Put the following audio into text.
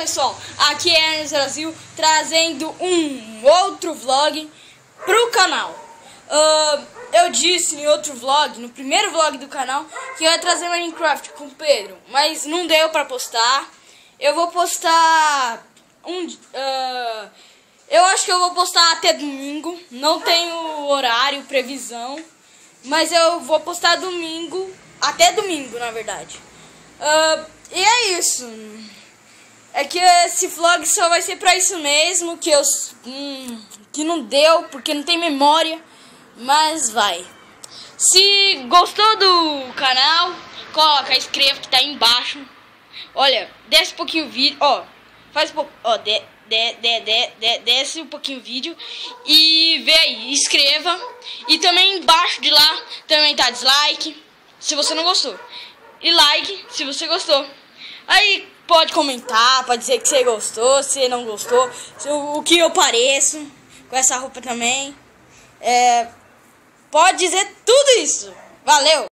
pessoal, aqui é Ernest Brasil trazendo um outro vlog pro canal. Eu disse em outro vlog, no primeiro vlog do canal, que eu ia trazer Minecraft com o Pedro, mas não deu pra postar. Eu vou postar eu acho que eu vou postar até domingo. Não tenho horário, previsão, mas eu vou postar domingo, até domingo na verdade. E é isso. É que esse vlog só vai ser pra isso mesmo, que não deu, porque não tem memória, mas vai. Se gostou do canal, coloca, inscreva que tá aí embaixo. Olha, desce um pouquinho o vídeo, ó, faz um pouco, ó, desce um pouquinho o vídeo e vê aí, inscreva. E também embaixo de lá também tá dislike, se você não gostou, e like, se você gostou. Aí pode comentar, pode dizer que você gostou, se não gostou, o que eu pareço com essa roupa também. Pode dizer tudo isso. Valeu!